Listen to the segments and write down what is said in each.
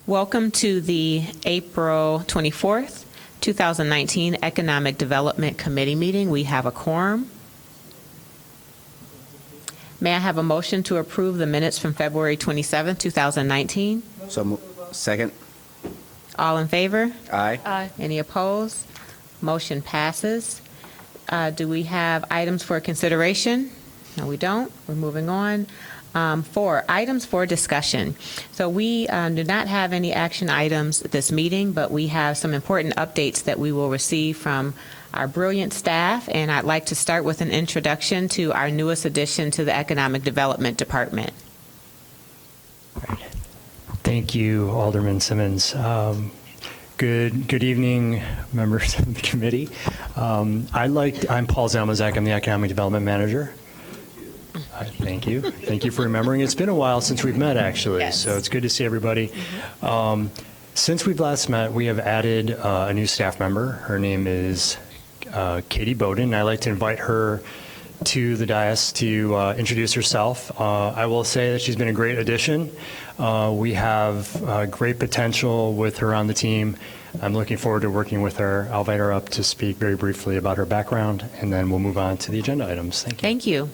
Welcome to the April 24th, 2019 Economic Development Committee meeting. We have a quorum. May I have a motion to approve the minutes from February 27th, 2019? Second. All in favor? Aye. Aye. Any opposed? Motion passes. Do we have items for consideration? No, we don't. We're moving on. 4, items for discussion. So we do not have any action items this meeting, but we have some important updates that we will receive from our brilliant staff, and I'd like to start with an introduction to our newest addition to the Economic Development Department. Thank you, Alderman Simmons. Good evening, members of the committee. I'm Paul Zalmazak. I'm the Economic Development Manager. Thank you. Thank you for remembering. It's been a while since we've met, actually, Yes. So it's good to see everybody. Since we've last met, we have added a new staff member. Her name is Katie Bowden. I'd like to invite her to the dais to introduce herself. I will say that she's been a great addition. We have great potential with her on the team. I'm looking forward to working with her. I'll invite her up to speak very briefly about her background, and then we'll move on to the agenda items. Thank you. Thank you.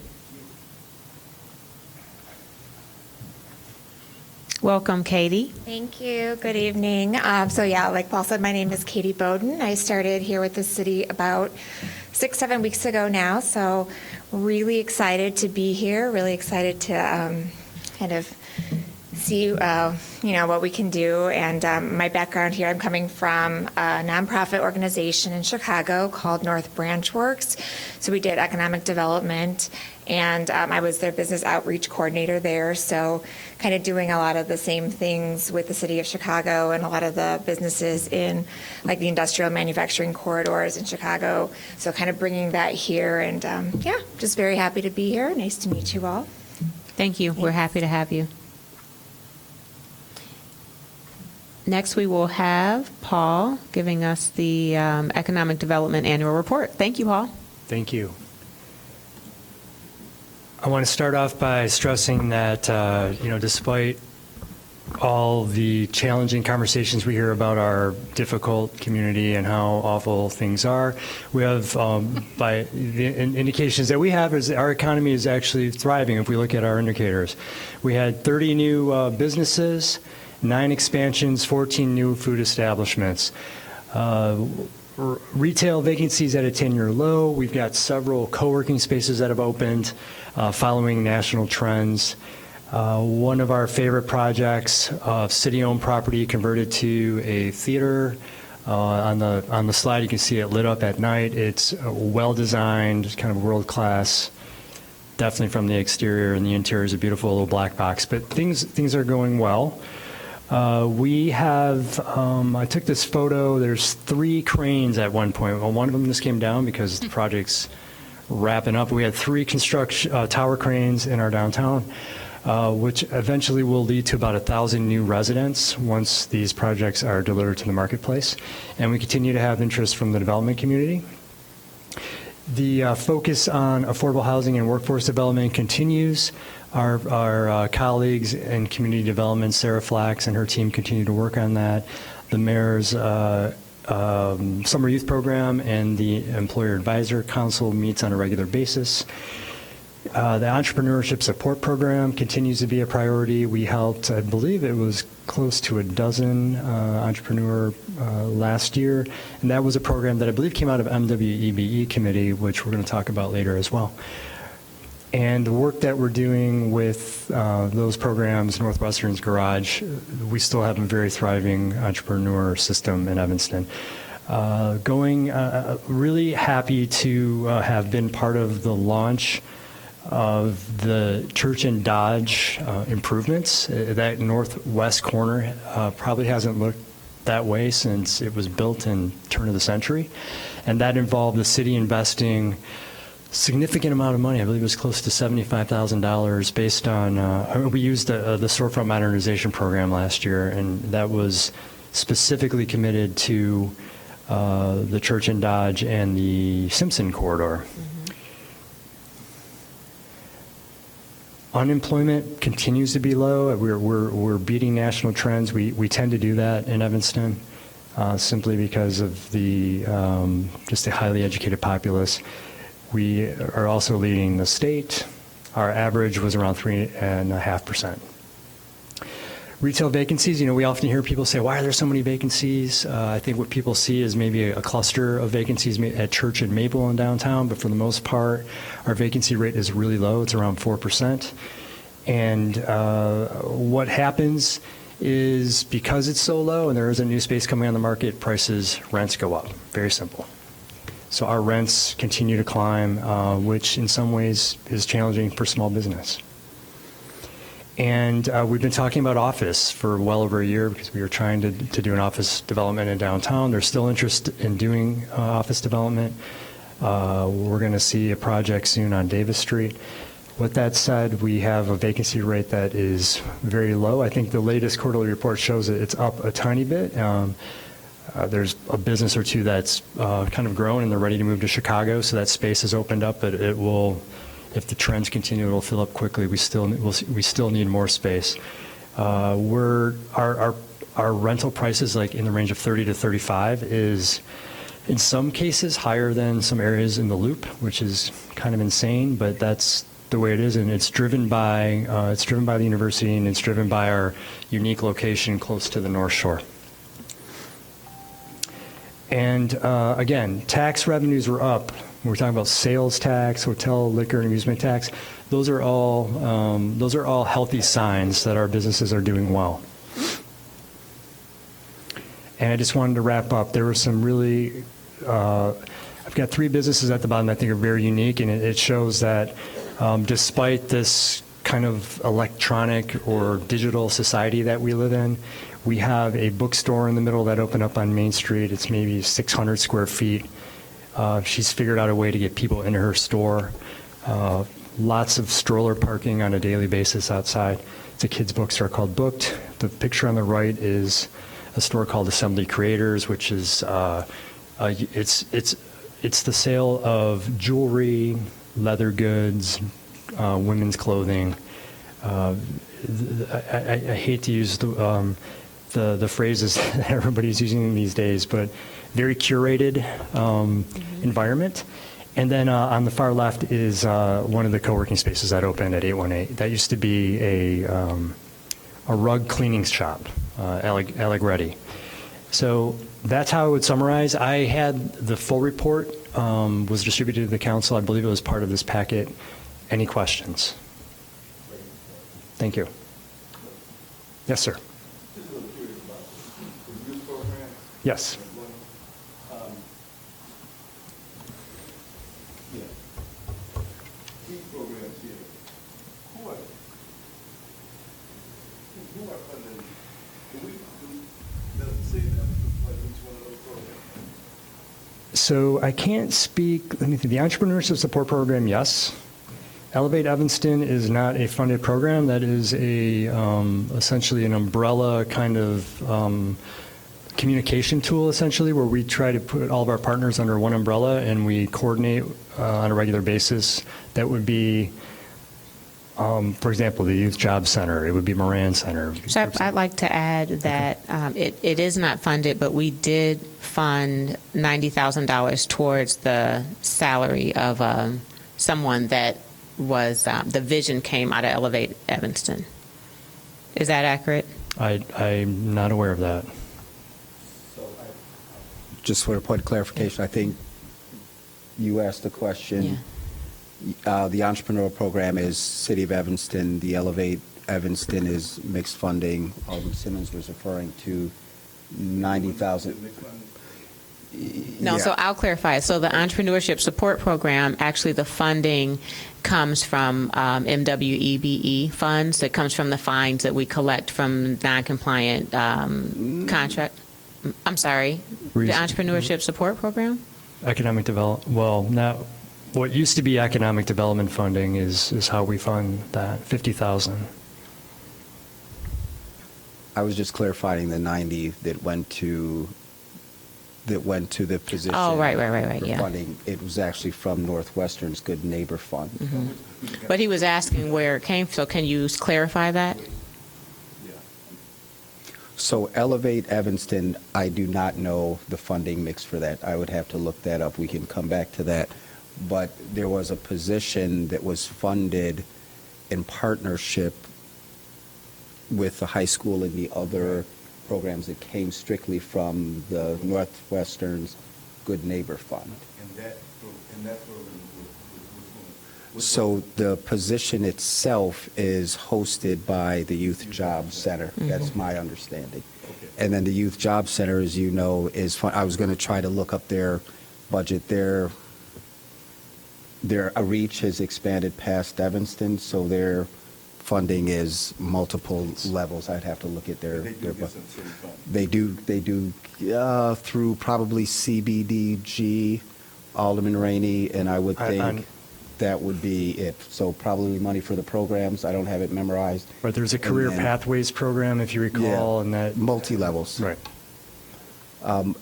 Welcome, Katie. Thank you. Good evening. Like Paul said, my name is Katie Bowden. I started here with the city about 6-7 weeks ago now, so really excited to be here, really excited to kind of see what we can do. And my background here, I'm coming from a nonprofit organization in Chicago called North Branch Works. So we did economic development, and I was their business outreach coordinator there. So kind of doing a lot of the same things with the city of Chicago and a lot of the businesses in like the industrial manufacturing corridors in Chicago. So kind of bringing that here, and just very happy to be here. Nice to meet you all. Thank you. We're happy to have you. Next, we will have Paul giving us the Economic Development Annual Report. Thank you, Paul. Thank you. I want to start off by stressing that, despite all the challenging conversations we hear about our difficult community and how awful things are, we have, by the indications that we have, is our economy is actually thriving if we look at our indicators. We had 30 new businesses, 9 expansions, 14 new food establishments. Retail vacancies at a 10-year low. We've got several co-working spaces that have opened following national trends. One of our favorite projects, city-owned property converted to a theater. On the slide, you can see it lit up at night. It's well-designed, kind of world-class. Definitely from the exterior, and the interior is a beautiful little black box. But things are going well. We have, I took this photo, there's 3 cranes at one point. Well, one of them just came down because the project's wrapping up. We had 3 tower cranes in our downtown, which eventually will lead to about 1,000 new residents once these projects are delivered to the marketplace. And we continue to have interest from the development community. The focus on affordable housing and workforce development continues. Our colleagues in community development, Sarah Flax and her team, continue to work on that. The mayor's summer youth program and the employer advisor council meets on a regular basis. The entrepreneurship support program continues to be a priority. We helped, I believe it was close to a dozen entrepreneur last year, and that was a program that I believe came out of MWEBE committee, which we're going to talk about later as well. And the work that we're doing with those programs, Northwestern's Garage, we still have a very thriving entrepreneur system in Evanston. Really happy to have been part of the launch of the Church and Dodge improvements. That northwest corner probably hasn't looked that way since it was built in turn of the century. And that involved the city investing significant amount of money. I believe it was close to $75,000 based on, we used the storefront modernization program last year, and that was specifically committed to the Church and Dodge and the Simpson corridor. Unemployment continues to be low. We're beating national trends. We tend to do that in Evanston simply because of the just a highly educated populace. We are also leading the state. Our average was around 3.5%. Retail vacancies, we often hear people say, why are there so many vacancies? I think what people see is maybe a cluster of vacancies at Church and Maple in downtown, but for the most part, our vacancy rate is really low. It's around 4%. And what happens is because it's so low and there isn't new space coming on the market, rents go up. Very simple. So our rents continue to climb, which in some ways is challenging for small business. And we've been talking about office for well over a year because we were trying to do an office development in downtown. There's still interest in doing office development. We're going to see a project soon on Davis Street. With that said, we have a vacancy rate that is very low. I think the latest quarterly report shows that it's up a tiny bit. There's a business or two that's kind of grown and they're ready to move to Chicago, so that space has opened up, but it will. If the trends continue, it will fill up quickly. We still need more space. Our rental prices, like in the range of 30 to 35, is in some cases higher than some areas in the Loop, which is kind of insane. But that's the way it is, and it's driven by the university, and it's driven by our unique location close to the North Shore. And again, tax revenues were up. We're talking about sales tax, hotel, liquor, and amusement tax. Those are all healthy signs that our businesses are doing well. And I just wanted to wrap up. There were some really, I've got 3 businesses at the bottom that I think are very unique, and it shows that despite this kind of electronic or digital society that we live in, we have a bookstore in the middle that opened up on Main Street. It's maybe 600 square feet. She's figured out a way to get people into her store. Lots of stroller parking on a daily basis outside. It's a kids' bookstore called Booked. The picture on the right is a store called Assembly Creators, which is it's the sale of jewelry, leather goods, women's clothing. I hate to use the phrases that everybody's using these days, but very curated environment. And then on the far left is one of the co-working spaces that opened at 818. That used to be a rug cleaning shop, Allegretti. So that's how I would summarize. I had the full report, was distributed to the council. I believe it was part of this packet. Any questions? Thank you. Yes, sir. Yes. So I can't speak, let me think. The Entrepreneurship Support Program, yes. Elevate Evanston is not a funded program. That is essentially an umbrella kind of communication tool, essentially, where we try to put all of our partners under one umbrella and we coordinate on a regular basis. That would be, for example, the Youth Job Center. It would be Moran Center. So I'd like to add that it is not funded, but we did fund $90,000 towards the salary of someone that was, the vision came out of Elevate Evanston. Is that accurate? I'm not aware of that. Just for a point of clarification, I think you asked the question. Yeah. The entrepreneurial program is City of Evanston. The Elevate Evanston is mixed funding. Alderman Simmons was referring to 90,000. No, so I'll clarify. So the Entrepreneurship Support Program, actually the funding comes from MWEBE funds. It comes from the fines that we collect from non-compliant contract. I'm sorry, the Entrepreneurship Support Program? Economic development, well, now, what used to be economic development funding is how we fund that, 50,000. I was just clarifying the 90 that went to that went to the position. Oh, right, for yeah. funding, it was actually from Northwestern's Good Neighbor Fund. But he was asking where it came, so can you clarify that? So Elevate Evanston, I do not know the funding mix for that. I would have to look that up. We can come back to that. But there was a position that was funded in partnership with the high school and the other programs that came strictly from the Northwestern's Good Neighbor Fund. And that program was So the position itself is hosted by the Youth Job Center. That's my understanding. Okay. And then the Youth Job Center, as you know, I was going to try to look up their budget. Their reach has expanded past Evanston, so their funding is multiple levels. I'd have to look at their They do get budget. some city funding. They do through probably CBDG, Alderman Rainey, and I would think that would be it. So probably money for the programs. I don't have it memorized. But there's a And career then- pathways program, if you recall, and that. Multi-levels. Right.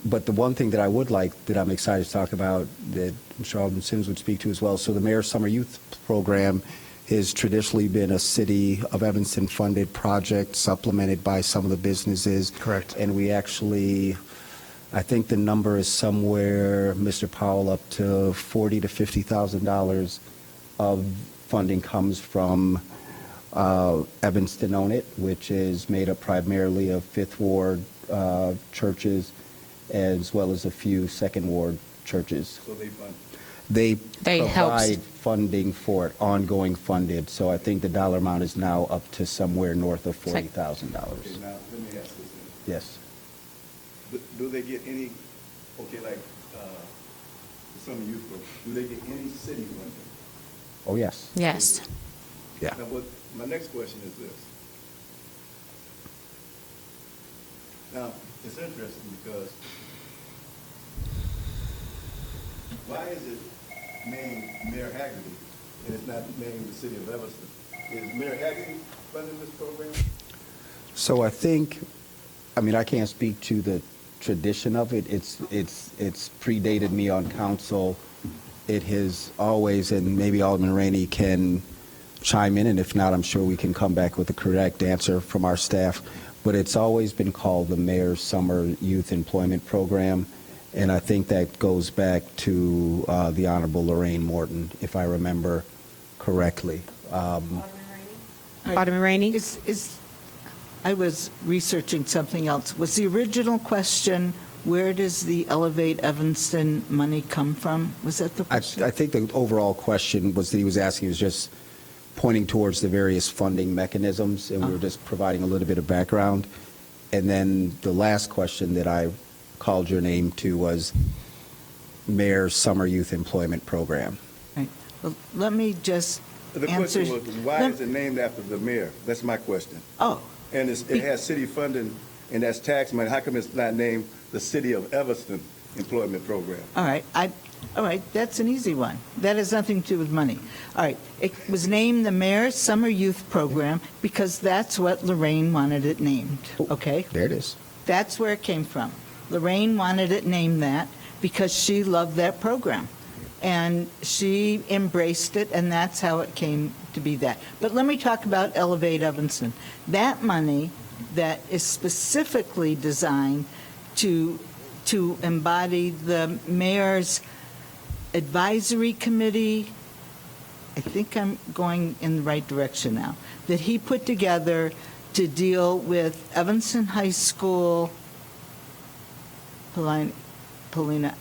But the one thing that I would like, that I'm excited to talk about, that I'm sure Alderman Sims would speak to as well, so the Mayor's Summer Youth Program has traditionally been a City of Evanston-funded project, supplemented by some of the businesses. Correct. And we actually, I think the number is somewhere, Mr. Powell, up to $40,000 to $50,000 of funding comes from Evanston Own It, which is made up primarily of Fifth Ward churches, as well as a few Second Ward churches. So they fund. They helps. provide funding for it, ongoing funded. So I think the dollar amount is now up to somewhere north of $40,000. Okay, now, let me ask this then. Yes. Do they get any, okay, like, the summer youth program, do they get any city funding? Oh, yes. Yes. Yeah. Now, my next question is this. Now, it's interesting because why is it named Mayor Haggerty and it's not named the city of Evanston? Is Mayor Haggerty funding this program? So I think, I mean, I can't speak to the tradition of it. It's predated me on council. It has always, and maybe Alderman Rainey can chime in, and if not, I'm sure we can come back with the correct answer from our staff. But it's always been called the Mayor's Summer Youth Employment Program, and I think that goes back to the Honorable Lorraine Morton, if I remember correctly. Alderman Rainey? I was researching something else. Was the original question, where does the Elevate Evanston money come from? Was that the I question? think the overall question was that he was asking was just pointing towards the various funding mechanisms, and we were just providing a little bit of background. And then the last question that I called your name to was Mayor's Summer Youth Employment Program. Right. Well, let me just The answer. question was, why is it named after the mayor? That's my question. Oh, And it has city funding, and that's tax money. How come it's not named the City of Evanston Employment Program? all right. All right, that's an easy one. That has nothing to do with money. All right, it was named the Mayor's Summer Youth Program because that's what Lorraine wanted it named, okay? There it is. That's where it came from. Lorraine wanted it named that because she loved that program. And she embraced it, and that's how it came to be that. But let me talk about Elevate Evanston. That money that is specifically designed to embody the mayor's advisory committee, I think I'm going in the right direction now, that he put together to deal with Evanston High School, Paulina,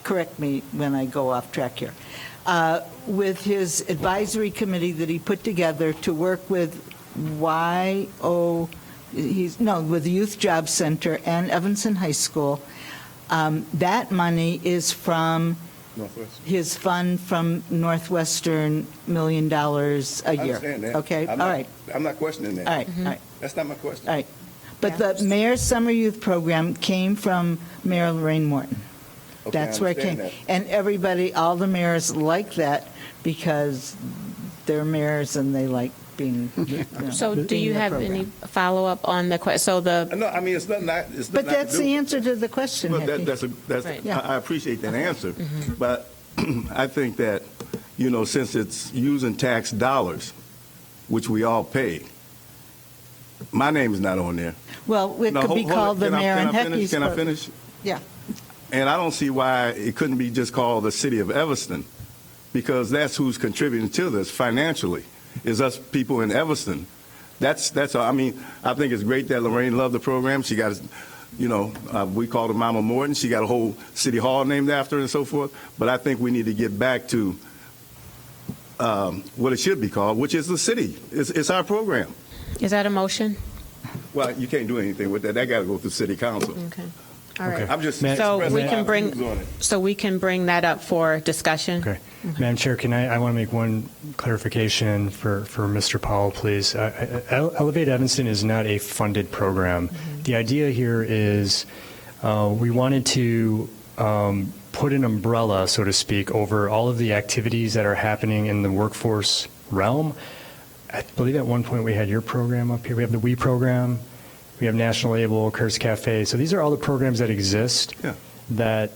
correct me when I go off track here, with his advisory committee that he put together to work with with the Youth Job Center and Evanston High School. That money is from Northwest? his fund from Northwestern, $1 million a I year. understand that. Okay, all right, I'm not questioning that. all right, all right. That's not my question. All right. But the Mayor's Summer Youth Program came from Mayor Lorraine Morton. Okay, I That's where it came. understand And everybody, all the mayors like that because they're mayors and they like being. So do being you the have program. any follow-up on the question? So the, No, I mean, it's nothing, it's But nothing I that's can do. the answer to the question, Well, Hickey. that's Right. Yeah. I appreciate that answer, but I think that, since it's using tax dollars, which we all pay, my name is not on there. Well, it No, could be hold it. called the Can I- Mayor can and I finish? Hickey's. Can I finish? Yeah. And I don't see why it couldn't be just called the City of Evanston, because that's who's contributing to this financially, is us people in Evanston. That's all. I mean, I think it's great that Lorraine loved the program. She got, we called her Mama Morton. She got a whole city hall named after her and so forth. But I think we need to get back to what it should be called, which is the city. It's our program. is that a motion? Well, you can't do anything with that. That got to go through City Council. Okay. All right. I'm just So expressing we my can bring, views on it. so we can bring that up for discussion? Okay. Madam Chair, I want to make one clarification for Mr. Powell, please. Elevate Evanston is not a funded program. The idea here is we wanted to put an umbrella, so to speak, over all of the activities that are happening in the workforce realm. I believe at one point we had your program up here. We have the WE program. We have National Able, Kurt's Cafe. So these are all the programs that exist Yeah. that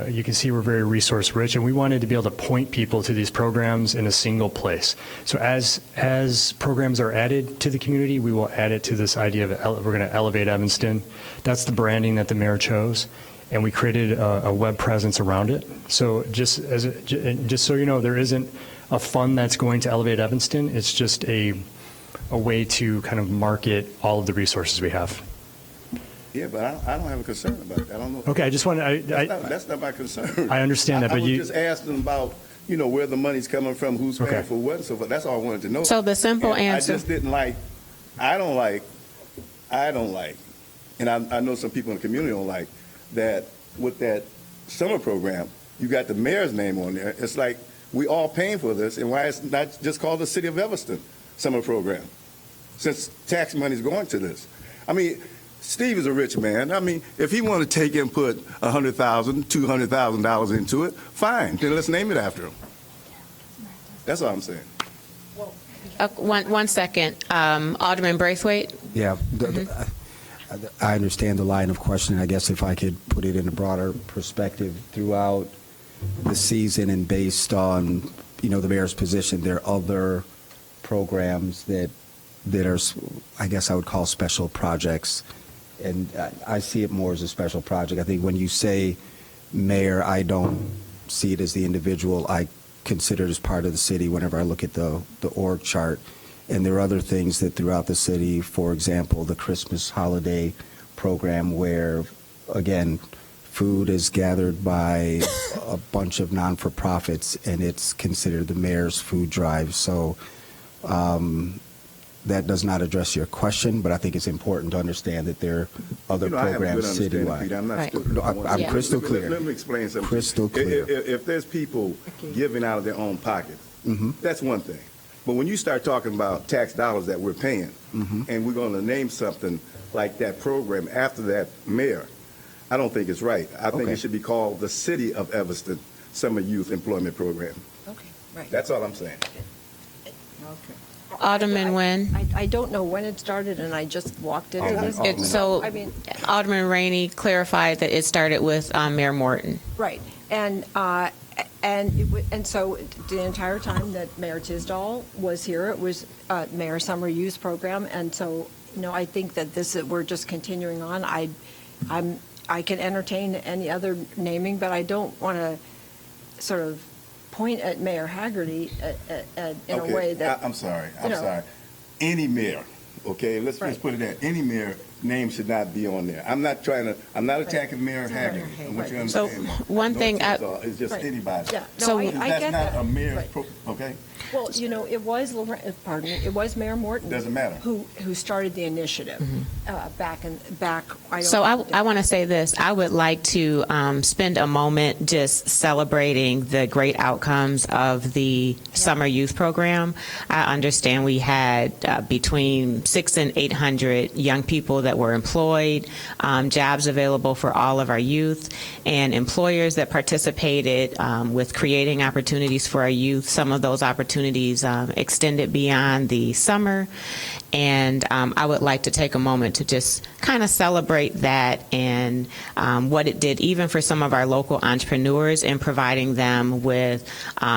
you can see we're very resource rich, and we wanted to be able to point people to these programs in a single place. So as programs are added to the community, we will add it to this idea of we're going to elevate Evanston. That's the branding that the mayor chose, and we created a web presence around it. So just so you know, there isn't a fund that's going to elevate Evanston. It's just a way to kind of market all of the resources we have. Yeah, but I don't have a concern about it. I don't know. Okay, I just want to. That's not my concern. I understand that, I but was you- just asking about, where the money's coming from, who's paying Okay. for what, and so forth. That's all I wanted to know. So the simple And answer- I just didn't like. I don't like, and I know some people in the community don't like that. With that summer program, you got the mayor's name on there. It's like we all paying for this, and why it's not just called the City of Evanston summer program, since tax money's going to this. I mean, Steve is a rich man. I mean, if he want to take and put $100,000, $200,000 into it, fine. Then let's name it after him. That's all I'm saying. One second. Alderman Braithwaite? Yeah. I understand the line of questioning. I guess if I could put it in a broader perspective, throughout the season and based on, the mayor's position, there are other programs that are, I guess I would call special projects. And I see it more as a special project. I think when you say mayor, I don't see it as the individual. I consider it as part of the city whenever I look at the org chart. And there are other things that throughout the city, for example, the Christmas holiday program where, again, food is gathered by a bunch of non-for-profits and it's considered the mayor's food drive. So that does not address your question, but I think it's important to understand that there are other I have a good programs understanding, citywide. Peter. I'm not Right. stupid. No, I'm Yeah. crystal clear. Let me explain something. Crystal clear. If there's people giving out of their own pockets, that's one thing. But when you start talking about tax dollars that we're paying, and we're going to name something like that program after that mayor, I don't think it's right. I think Okay. it should be called the City of Evanston Summer Youth Employment Program. Okay, right. That's all I'm saying. Alderman Nguyen? I don't know when it started, and I just walked into this. So I mean, Alderman Rainey clarified that it started with Mayor Morton. right, and so the entire time that Mayor Tisdall was here, it was Mayor Summer Youth Program, and so, I think that we're just continuing on. I can entertain any other naming, but I don't want to sort of point at Mayor Haggerty in a way that. I'm sorry. you I'm know. sorry. Any mayor, okay? Let's Right. just put it at any mayor name should not be on there. I'm not attacking Mayor Haggerty. I want you to So, understand that. one No thing I- Tisdall, it's just Right. anybody. Yeah, no, So- I That's get not that. a mayor's Right. okay? Well, it was it was Mayor Morton. Doesn't matter. Who started the initiative back. So I want to say this. I would like to spend a moment just celebrating the great outcomes of the summer youth program. I understand we had between 600 and 800 young people that were employed, jobs available for all of our youth, and employers that participated with creating opportunities for our youth. Some of those opportunities opportunities extended beyond the summer. And I would like to take a moment to just kind of celebrate that and what it did even for some of our local entrepreneurs in providing them with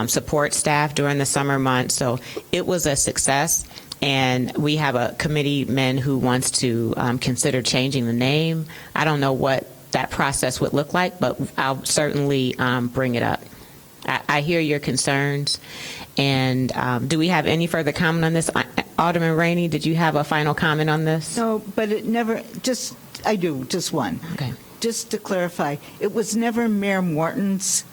support staff during the summer months. So it was a success. And we have a committeeman who wants to consider changing the name. I don't know what that process would look like, but I'll certainly bring it up. I hear your concerns. And do we have any further comment on this? Alderman Rainey, did you have a final comment on this? No, but it never, I do, just one. Okay. Just to clarify, it was never Mayor Morton's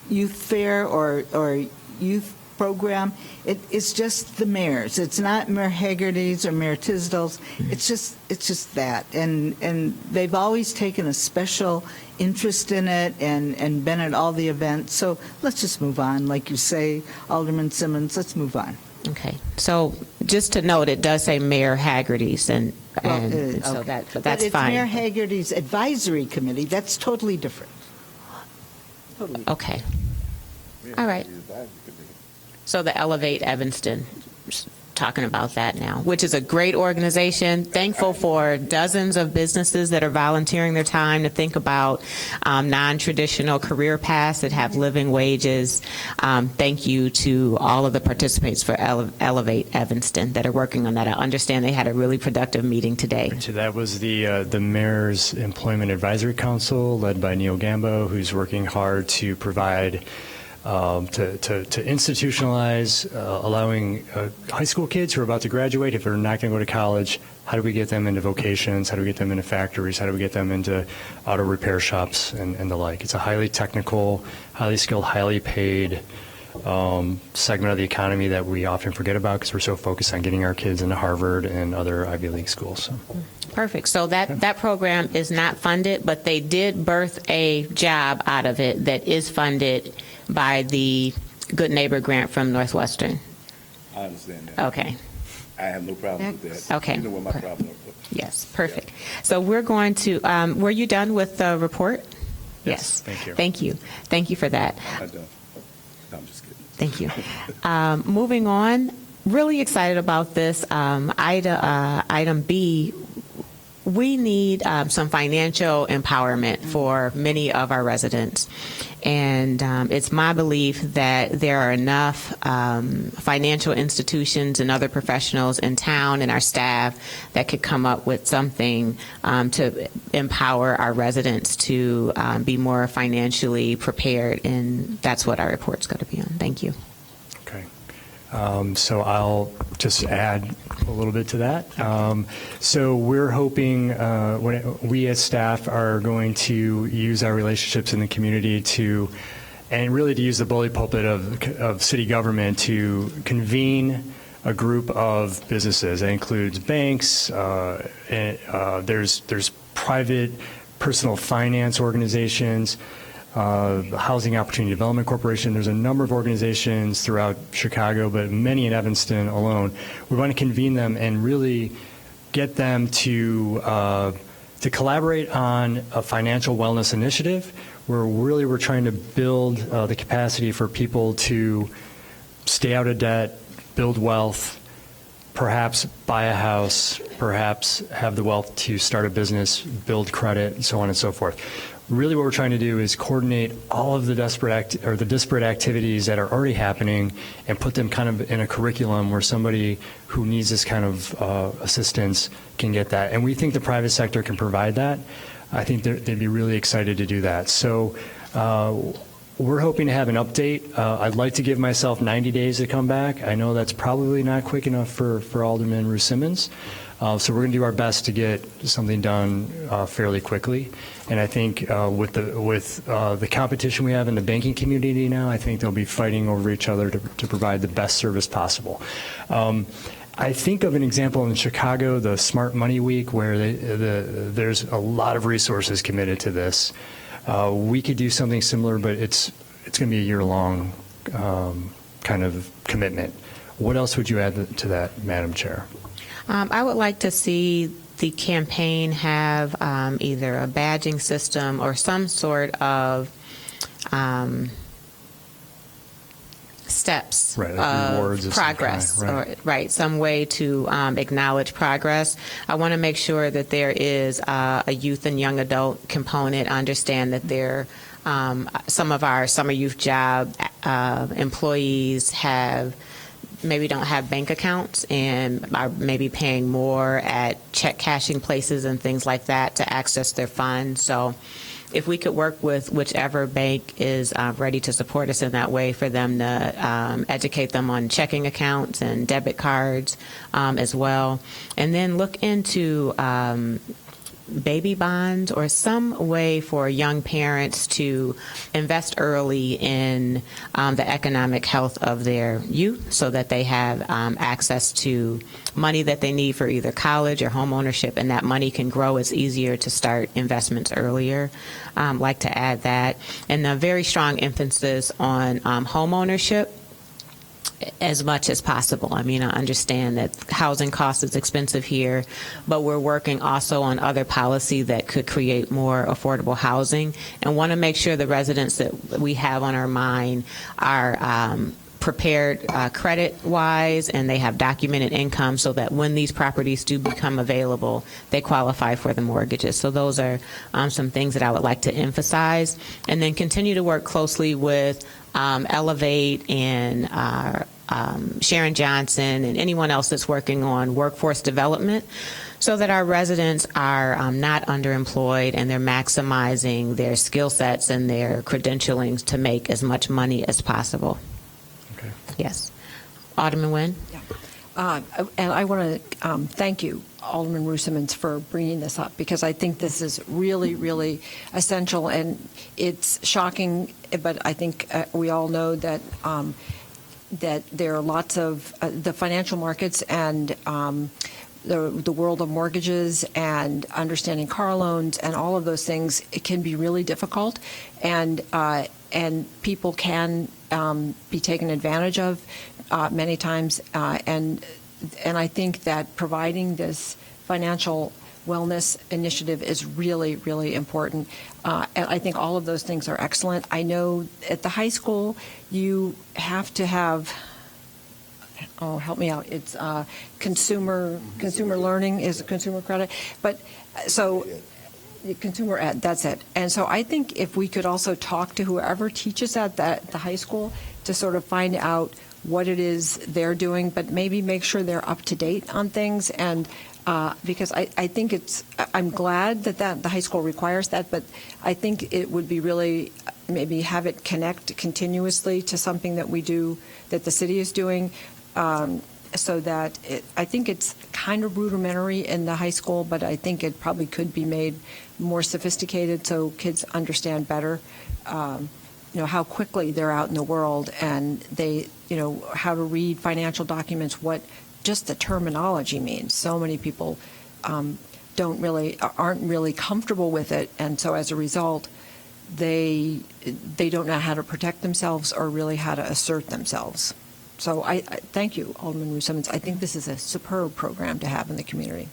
youth fair or youth program. It's just the mayor's. It's not Mayor Haggerty's or Mayor Tisdale's. It's just that. And they've always taken a special interest in it and been at all the events. So let's just move on. Like you say, Alderman Simmons, let's move on. Okay. So just to note, it does say Mayor Haggerty's, so Okay. that's But it's fine. Mayor Haggerty's advisory committee. That's totally different. Totally. Okay. All right. So the Elevate Evanston, talking about that now, which is a great organization. Thankful for dozens of businesses that are volunteering their time to think about non-traditional career paths that have living wages. Thank you to all of the participants for Elevate Evanston that are working on that. I understand they had a really productive meeting today. So that was the Mayor's Employment Advisory Council, led by Neil Gambo, who's working hard to provide to institutionalize, allowing high school kids who are about to graduate, if they're not going to go to college, how do we get them into vocations? How do we get them into factories? How do we get them into auto repair shops and the like? It's a highly technical, highly skilled, highly paid segment of the economy that we often forget about because we're so focused on getting our kids into Harvard and other Ivy League schools. So. Perfect. So that program is not funded, but they did birth a job out of it that is funded by the Good Neighbor Grant from Northwestern. I understand that. Okay. I have no problem with that. Okay. You know what my problem is. Yes, perfect. So we're going to, were you done with the report? Yes. Thank you. Thank you. Thank you for that. I'm done. No, I'm just kidding. Thank you. Moving on, really excited about this. Item B, we need some financial empowerment for many of our residents. And it's my belief that there are enough financial institutions and other professionals in town and our staff that could come up with something to empower our residents to be more financially prepared. And that's what our report's going to be on. Thank you. Okay. So I'll just add a little bit to that. So we're hoping we as staff are going to use our relationships in the community and really to use the bully pulpit of city government to convene a group of businesses. That includes banks, there's private personal finance organizations, the Housing Opportunity Development Corporation. There's a number of organizations throughout Chicago, but many in Evanston alone. We want to convene them and really get them to collaborate on a financial wellness initiative where we're trying to build the capacity for people to stay out of debt, build wealth, perhaps buy a house, perhaps have the wealth to start a business, build credit, and so on and so forth. Really what we're trying to do is coordinate all of the disparate activities that are already happening and put them kind of in a curriculum where somebody who needs this kind of assistance can get that. And we think the private sector can provide that. I think they'd be really excited to do that. So we're hoping to have an update. I'd like to give myself 90 days to come back. I know that's probably not quick enough for Alderman Ruth Simmons. So we're going to do our best to get something done fairly quickly. And I think with the competition we have in the banking community now, I think they'll be fighting over each other to provide the best service possible. I think of an example in Chicago, the Smart Money Week, where there's a lot of resources committed to this. We could do something similar, but it's going to be a year-long kind of commitment. What else would you add to that, Madam Chair? I would like to see the campaign have either a badging system or some sort of steps Right, like rewards of of some progress, kind, right. or, right, some way to acknowledge progress. I want to make sure that there is a youth and young adult component. I understand that there, some of our summer youth job employees maybe don't have bank accounts and are maybe paying more at check cashing places and things like that to access their funds. So if we could work with whichever bank is ready to support us in that way for them to educate them on checking accounts and debit cards as well. And then look into baby bonds or some way for young parents to invest early in the economic health of their youth so that they have access to money that they need for either college or home ownership, and that money can grow. It's easier to start investments earlier. Like to add that. And a very strong emphasis on home ownership as much as possible. I mean, I understand that housing cost is expensive here, but we're working also on other policy that could create more affordable housing, and want to make sure the residents that we have on our mind are prepared credit-wise, and they have documented income so that when these properties do become available, they qualify for the mortgages. So those are some things that I would like to emphasize. And then continue to work closely with Elevate and Sharon Johnson and anyone else that's working on workforce development so that our residents are not underemployed and they're maximizing their skill sets and their credentialings to make as much money as possible. Okay. Yes. Alderman Nguyen? And I want to thank you, Alderman Rusimans, for bringing this up, because I think this is really, really essential, and it's shocking, but I think we all know that that there are lots of the financial markets and the world of mortgages and understanding car loans and all of those things, it can be really difficult, and people can be taken advantage of many times, and I think that providing this financial wellness initiative is really, really important. And I think all of those things are excellent. I know at the high school you have to have, oh, help me out, it's consumer learning is consumer credit, but so consumer ed, that's it. And so I think if we could also talk to whoever teaches at the high school to sort of find out what it is they're doing, but maybe make sure they're up to date on things. And because I think I'm glad that the high school requires that, but I think it would be really maybe have it connect continuously to something that we do, that the city is doing, so that I think it's kind of rudimentary in the high school, but I think it probably could be made more sophisticated so kids understand better, how quickly they're out in the world, and they, how to read financial documents, what just the terminology means. So many people aren't really comfortable with it, and so as a result, they don't know how to protect themselves or really how to assert themselves. So I thank you, Alderman Rusimans. I think this is a superb program to have in the community.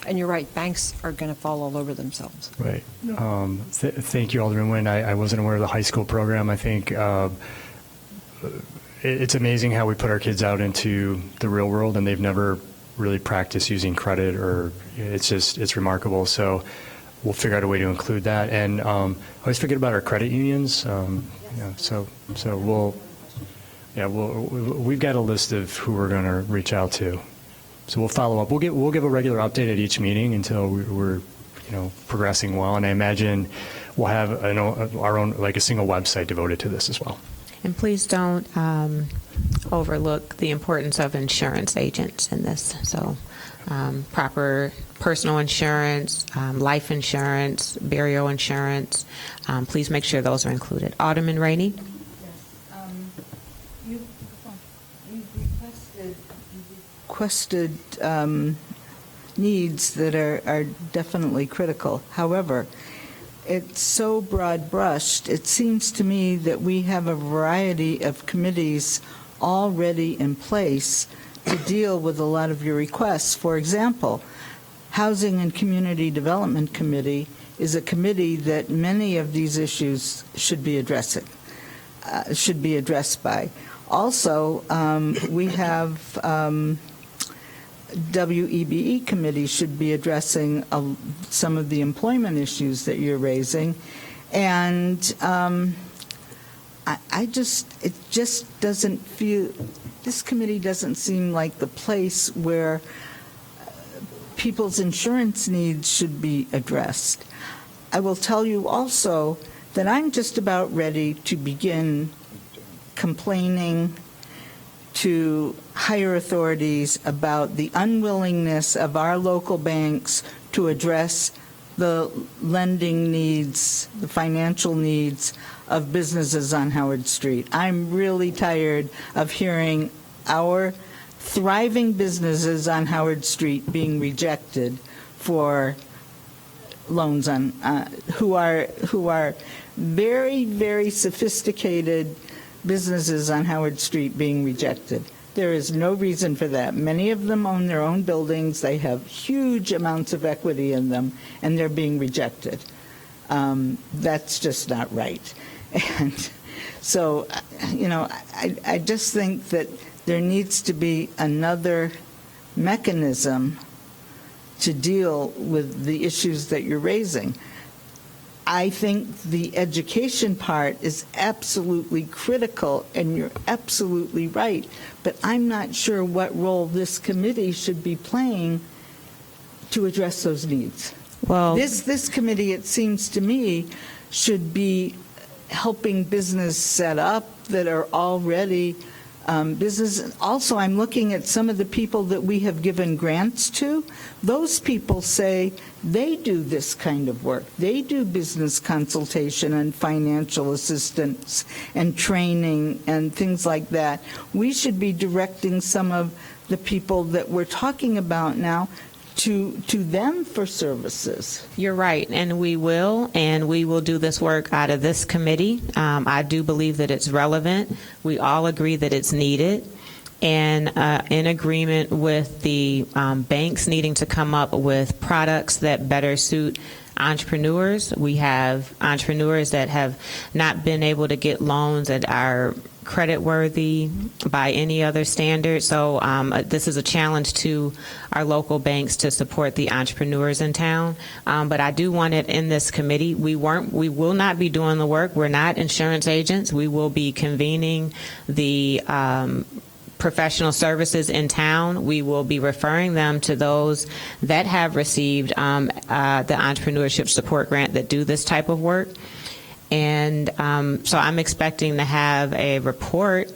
And you're right, banks are going to fall all over themselves. Right. Thank you, Alderman Nguyen. I wasn't aware of the high school program. I think it's amazing how we put our kids out into the real world and they've never really practiced using credit, or it's remarkable. So we'll figure out a way to include that. And I always forget about our credit unions. We've got a list of who we're going to reach out to. So we'll follow up. We'll give a regular update at each meeting until we're progressing well. And I imagine we'll have our own, like a single website devoted to this as well. And please don't overlook the importance of insurance agents in this. So proper personal insurance, life insurance, burial insurance. Please make sure those are included. Alderman Rainey? Requested needs that are definitely critical. However, it's so broad-brushed, it seems to me that we have a variety of committees already in place to deal with a lot of your requests. For example, Housing and Community Development Committee is a committee that many of these issues should be addressed by. Also, we have WEBE committee should be addressing some of the employment issues that you're raising. And it just doesn't feel, this committee doesn't seem like the place where people's insurance needs should be addressed. I will tell you also that I'm just about ready to begin complaining to higher authorities about the unwillingness of our local banks to address the lending needs, the financial needs of businesses on Howard Street. I'm really tired of hearing our thriving businesses on Howard Street being rejected for loans on who are very, very sophisticated businesses on Howard Street being rejected. There is no reason for that. Many of them own their own buildings. They have huge amounts of equity in them, and they're being rejected. That's just not right. And so, I just think that there needs to be another mechanism to deal with the issues that you're raising. I think the education part is absolutely critical, and you're absolutely right, but I'm not sure what role this committee should be playing to address those needs. Well, This committee, it seems to me, should be helping business set up that are already business. Also, I'm looking at some of the people that we have given grants to. Those people say they do this kind of work. They do business consultation and financial assistance and training and things like that. We should be directing some of the people that we're talking about now to them for services. you're right, and we will do this work out of this committee. I do believe that it's relevant. We all agree that it's needed, and in agreement with the banks needing to come up with products that better suit entrepreneurs. We have entrepreneurs that have not been able to get loans that are credit worthy by any other standard. So this is a challenge to our local banks to support the entrepreneurs in town. But I do want it in this committee. We will not be doing the work. We're not insurance agents. We will be convening the professional services in town. We will be referring them to those that have received the entrepreneurship support grant that do this type of work. And so I'm expecting to have a report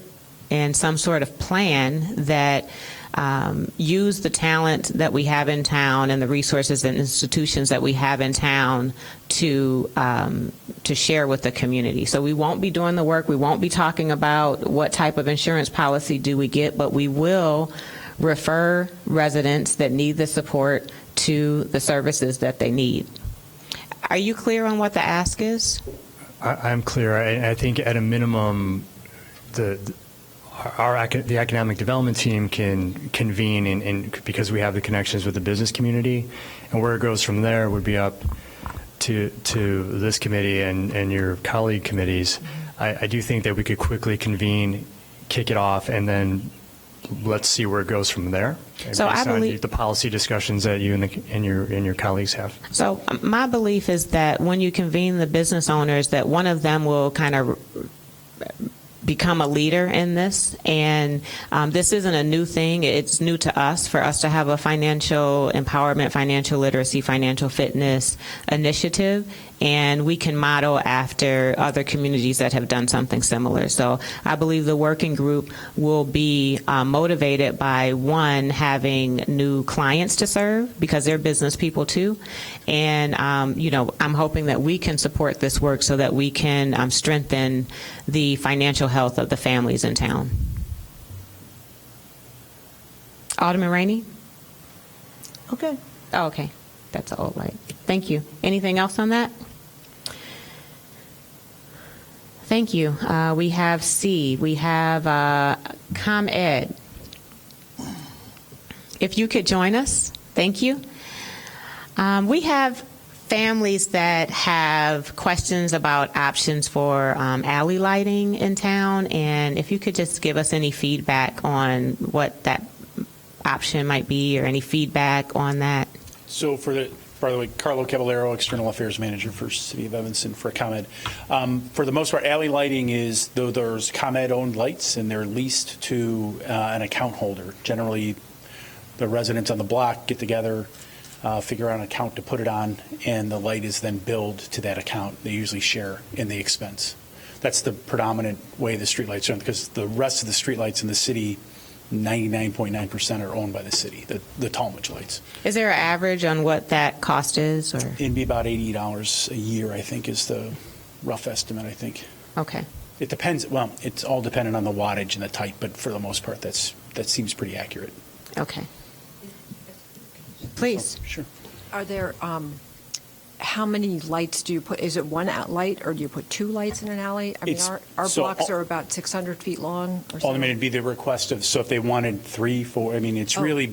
and some sort of plan that use the talent that we have in town and the resources and institutions that we have in town to share with the community. So we won't be doing the work. We won't be talking about what type of insurance policy do we get, but we will refer residents that need the support to the services that they need. Are you clear on what the ask is? I'm clear. I think at a minimum, the economic development team can convene and because we have the connections with the business community, and where it goes from there would be up to this committee and your colleague committees. I do think that we could quickly convene, kick it off, and then let's see where it goes from there. So I believe the policy discussions that you and your colleagues have. So my belief is that when you convene the business owners, that one of them will kind of become a leader in this. And this isn't a new thing. It's new to us, for us to have a financial empowerment, financial literacy, financial fitness initiative. And we can model after other communities that have done something similar. So I believe the working group will be motivated by, one, having new clients to serve, because they're business people too. And, I'm hoping that we can support this work so that we can strengthen the financial health of the families in town. Alderman Rainey? Okay. Oh, okay. That's all right. Thank you. Anything else on that? Thank you. We have C. We have ComEd. If you could join us, thank you. We have families that have questions about options for alley lighting in town, and if you could just give us any feedback on what that option might be, or any feedback on that. So by the way, Carlo Caballero, External Affairs Manager for City of Evanston for ComEd. For the most part, alley lighting is, though there's ComEd-owned lights, and they're leased to an account holder. Generally, the residents on the block get together, figure out an account to put it on, and the light is then billed to that account. They usually share in the expense. That's the predominant way the streetlights are, because the rest of the streetlights in the city, 99.9% are owned by the city, the Talmadge lights. Is there an average on what that cost is? Or? It'd be about $80 a year, I think, is the rough estimate, I think. Okay. It depends, well, it's all dependent on the wattage and the type, but for the most part, that seems pretty accurate. Okay. Please. Sure. Are there, how many lights do you put? Is it one light, or do you put two lights in an alley? I mean, It's- our so blocks all- are about 600 feet long or so. Well, I mean, it'd be the request of, so if they wanted 3, 4, I mean, it's Oh. really,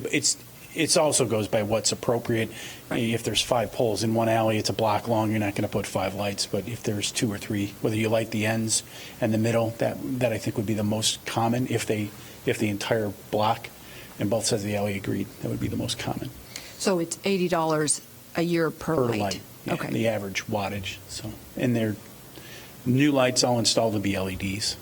it's also goes by what's appropriate. If there's 5 poles in one alley, it's a block long, you're not going to put 5 lights, but if there's 2 or 3, whether you light the ends and the middle, that I think would be the most common. If the entire block and both sides of the alley agreed, that would be the most common. So it's $80 a year per light? Yeah, Okay. the average wattage. So, and they're new lights all installed to be LEDs.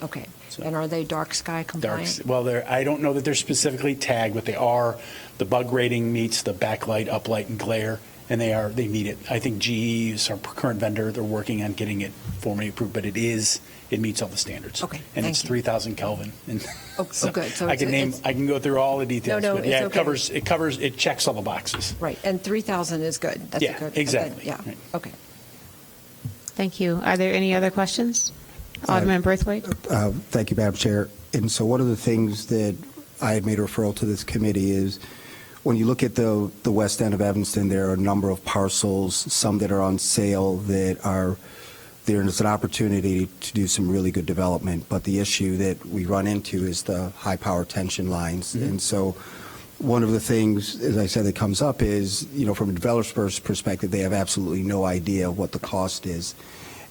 Okay. So- And are they dark sky compliant? Well, I don't know that they're specifically tagged, but they are. The bug rating meets the backlight, uplight, and glare, and they meet it. I think GE is our current vendor. They're working on getting it formally approved, but it meets all the standards. Okay, And thank it's you. 3,000 Kelvin. And Oh, good. So I can go through all the details. No, but it's yeah, okay. it checks all the boxes. Right, and 3,000 is good. That's a Yeah, good. exactly. Yeah, Right. okay. Thank you. Are there any other questions? Alderman Braithwaite? Thank you, Madam Chair. And so one of the things that I had made a referral to this committee is, when you look at the west end of Evanston, there are a number of parcels, some that are on sale, that are, there's an opportunity to do some really good development. But the issue that we run into is the high power tension lines. Mm-hmm. And so one of the things, as I said, that comes up is, from a developer's perspective, they have absolutely no idea what the cost is.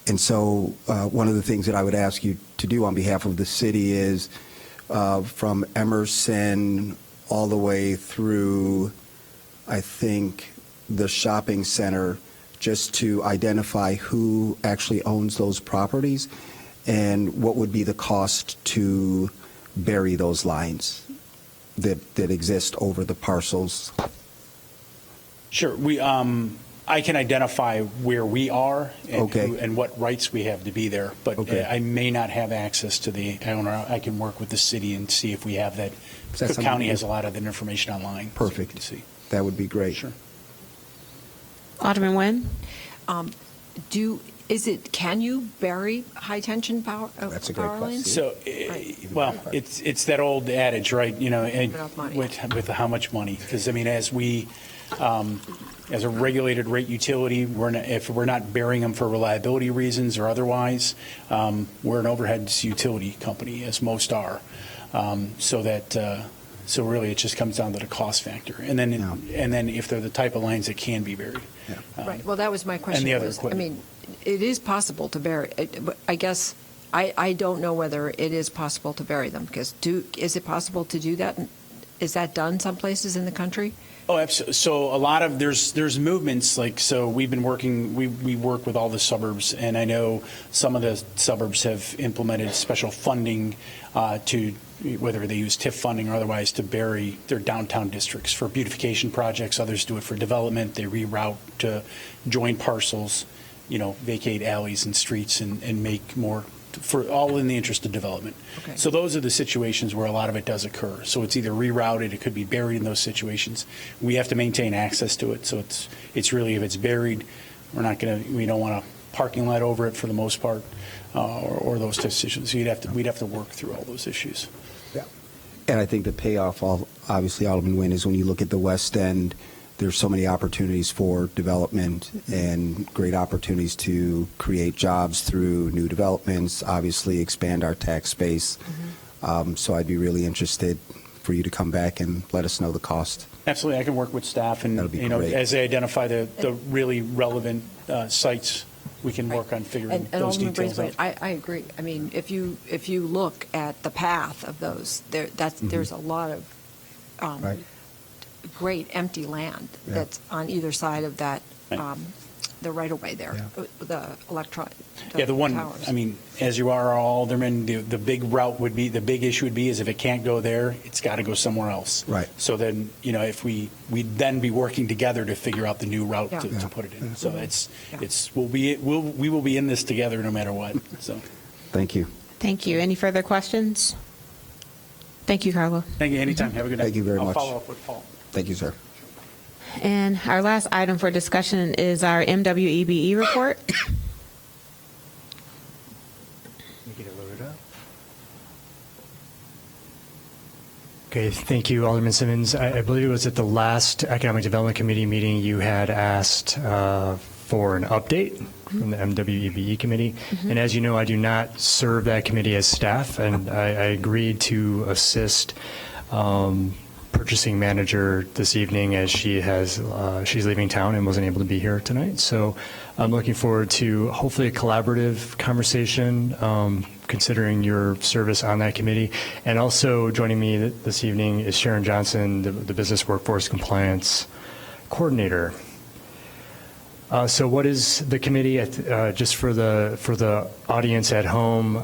And so one of the things that I would ask you to do on behalf of the city is, from Emerson all the way through, I think, the shopping center, just to identify who actually owns those properties and what would be the cost to bury those lines that exist over the parcels. Sure. I can identify where we are and, Okay. and what rights we have to be there, but Okay. I may not have access to the owner. I can work with the city and see if we have that. Is that Cook something County you- has a lot of that information online. so you Perfect. can see. That would be great. Sure. Alderman Nguyen? Can you bury high tension power? That's a great power lines? So, Right. well, it's that old adage, right? Enough money. With how much money? Because I mean, as a regulated rate utility, if we're not burying them for reliability reasons or otherwise, we're an overheads utility company, as most are. So really, it just comes down to the cost factor, and then if they're the type of lines that can be buried. Right, well, that was my question. the other was, I equipment. mean, it is possible to bury, but I guess, I don't know whether it is possible to bury them, because is it possible to do that? Is that done some places in the country? Oh, absolutely. So a lot of there's movements so we've been working. We work with all the suburbs, and I know some of the suburbs have implemented special funding to whether they use TIF funding or otherwise to bury their downtown districts for beautification projects. Others do it for development. They reroute to join parcels, vacate alleys and streets and make more. For all in the interest of development. Okay. So those are the situations where a lot of it does occur. So it's either rerouted, it could be buried in those situations. We have to maintain access to it. So it's really, if it's buried, we don't want a parking lot over it for the most part, or those decisions. So we'd have to work through all those issues. Yeah. And I think the payoff, obviously, Alderman Nguyen, is when you look at the West End, there's so many opportunities for development and great opportunities to create jobs through new developments, obviously expand our tax base. So I'd be really interested for you to come back and let us know the cost. Absolutely, I can work with staff and, That'll be you know, great. as they identify the really relevant sites, we can work on figuring And those Alderman details out. Braithwaite, I agree. I mean, if you look at the path of those, there's a lot of Right. great empty land Yeah. that's on either side of that, Right. the right-of-way there, Yeah. the electron. Yeah, the one, towers. I mean, as you are alderman, the big route would be, the big issue would be is if it can't go there, it's got to go somewhere else. Right. So then, you know, if we'd then be working together to figure out the new route Yeah. to put it in. So Yeah. we will be in this together no matter what, so. Thank you. Thank you. Any further questions? Thank you, Carlo. Thank you, anytime, have a good night. Thank you very much. I'll follow up with Paul. Thank you, sir. And our last item for discussion is our MWEBE report. Get it loaded up. Okay, thank you, Alderman Simmons. I believe it was at the last Economic Development Committee meeting you had asked for an update from the MWEBE committee. And as you know, I do not serve that committee as staff, and I agreed to assist purchasing manager this evening as she's leaving town and wasn't able to be here tonight. So I'm looking forward to hopefully a collaborative conversation, considering your service on that committee. And also joining me this evening is Sharon Johnson, the Business Workforce Compliance Coordinator. So what is the committee? Just for the audience at home,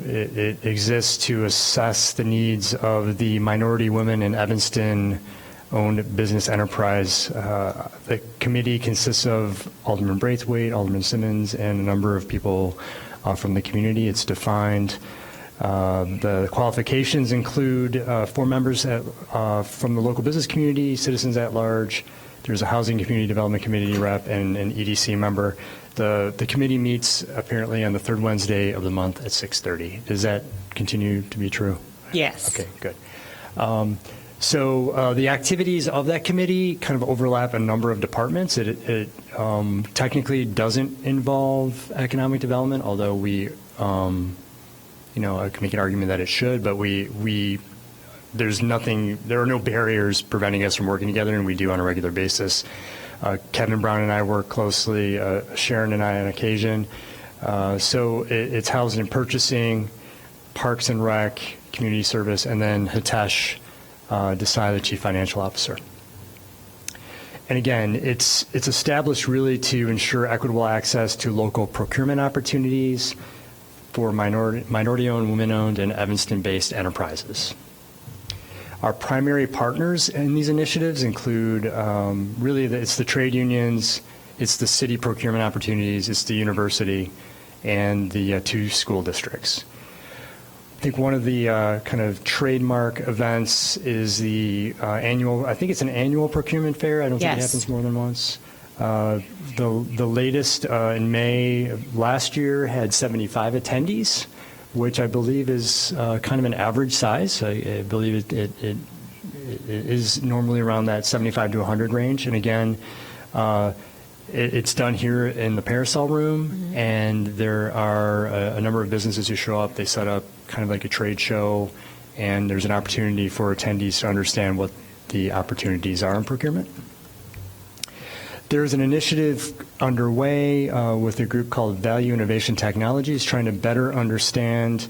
it exists to assess the needs of the minority women in Evanston-owned business enterprise. The committee consists of Alderman Braithwaite, Alderman Simmons, and a number of people from the community. It's defined. The qualifications include 4 members from the local business community, citizens at large. There's a Housing Community Development Committee rep and an EDC member. The committee meets apparently on the third Wednesday of the month at 6:30. Does that continue to be true? Yes. Okay, good. So the activities of that committee kind of overlap a number of departments. It technically doesn't involve economic development, although we, I can make an argument that it should, but there are no barriers preventing us from working together, and we do on a regular basis. Kevin Brown and I work closely, Sharon and I on occasion. So it's housed in purchasing, Parks and Rec, Community Service, and then Hitesh Desai, the Chief Financial Officer. And again, it's established really to ensure equitable access to local procurement opportunities for minority-owned, women-owned, and Evanston-based enterprises. Our primary partners in these initiatives include it's the trade unions, it's the city procurement opportunities, it's the university, and the 2 school districts. I think one of the kind of trademark events is the annual, I think it's an annual procurement fair. I don't think it Yes. happens more than once. The latest in May of last year had 75 attendees, which I believe is kind of an average size. I believe it is normally around that 75 to 100 range. And again, it's done here in the Parasol Room, and there are a number of businesses who show up. They set up kind of like a trade show, and there's an opportunity for attendees to understand what the opportunities are in procurement. There's an initiative underway with a group called Value Innovation Technologies, trying to better understand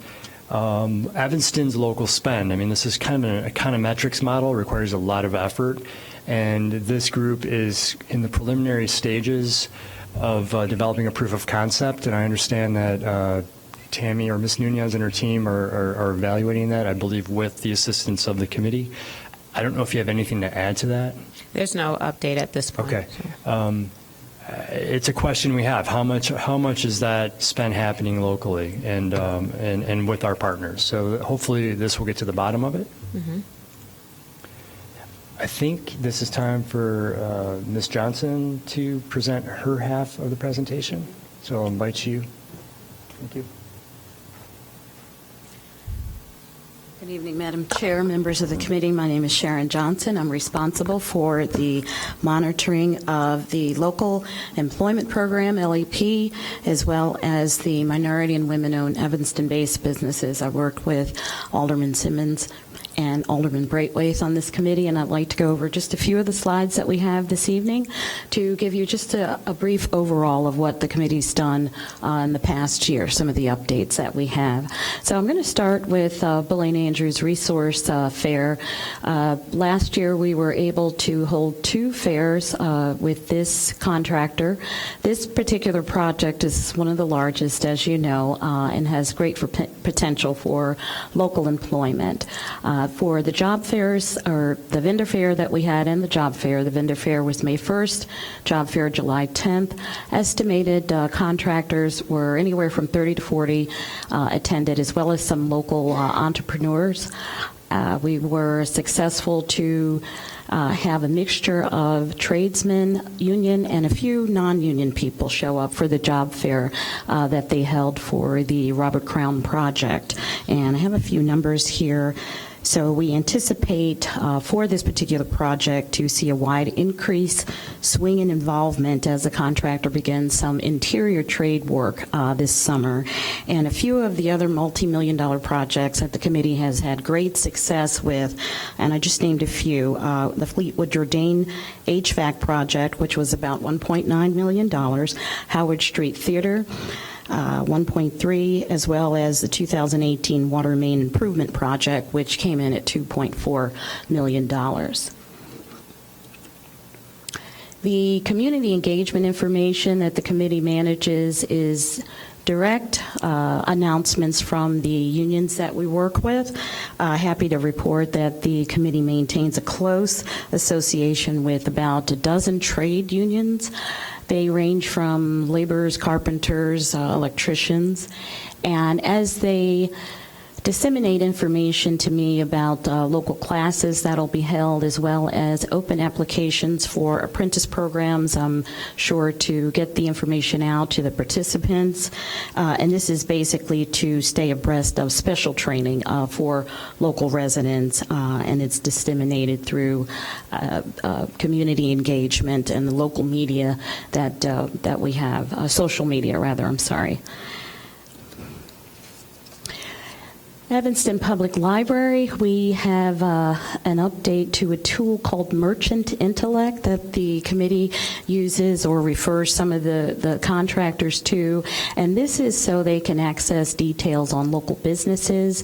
Evanston's local spend. I mean, this is kind of an econometrics model, requires a lot of effort, and this group is in the preliminary stages of developing a proof of concept, and I understand that Tammy or Ms. Nunez and her team are evaluating that, I believe, with the assistance of the committee. I don't know if you have anything to add to that. There's no update at this point. Okay. It's a question we have. How much is that spend happening locally and with our partners? So hopefully this will get to the bottom of it. Mm-hmm. I think this is time for Ms. Johnson to present her half of the presentation. So I'll invite you. Thank you. Good evening, Madam Chair, members of the committee. My name is Sharon Johnson. I'm responsible for the monitoring of the local employment program, LEP, as well as the minority and women-owned Evanston-based businesses. I work with Alderman Simmons and Alderman Braithwaite on this committee, and I'd like to go over just a few of the slides that we have this evening to give you just a brief overall of what the committee's done in the past year, some of the updates that we have. So I'm going to start with Bill and Andrews Resource Fair. Last year we were able to hold 2 fairs with this contractor. This particular project is one of the largest, as you know, and has great potential for local employment. For the job fairs, or the vendor fair that we had and the job fair, the vendor fair was May 1st, job fair July 10th. Estimated contractors were anywhere from 30 to 40 attended, as well as some local entrepreneurs. We were successful to have a mixture of tradesmen, union, and a few non-union people show up for the job fair that they held for the Robert Crown project. And I have a few numbers here. So we anticipate for this particular project to see a wide increase, swing in involvement as the contractor begins some interior trade work this summer. And a few of the other multi-million-dollar projects that the committee has had great success with, and I just named a few, the Fleetwood Jourdain HVAC project, which was about $1.9 million, Howard Street Theater, 1.3, as well as the 2018 Water Main Improvement Project, which came in at $2.4 million. The community engagement information that the committee manages is direct announcements from the unions that we work with. Happy to report that the committee maintains a close association with about a dozen trade unions. They range from laborers, carpenters, electricians, and as they disseminate information to me about local classes that'll be held, as well as open applications for apprentice programs, I'm sure to get the information out to the participants. And this is basically to stay abreast of special training for local residents, and it's disseminated through community engagement and the local media that we have, social media rather, I'm sorry. Evanston Public Library, we have an update to a tool called Merchant Intellect that the committee uses or refers some of the contractors to, and this is so they can access details on local businesses,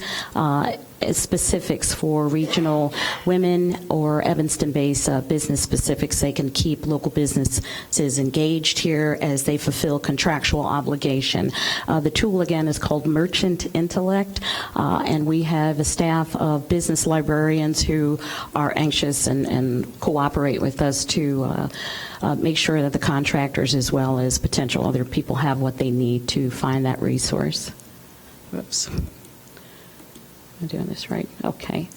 specifics for regional women or Evanston-based business specifics. They can keep local businesses engaged here as they fulfill contractual obligation. The tool, again, is called Merchant Intellect, and we have a staff of business librarians who are anxious and cooperate with us to make sure that the contractors as well as potential other people have what they need to find that resource. Oops. I'm doing this right. Okay.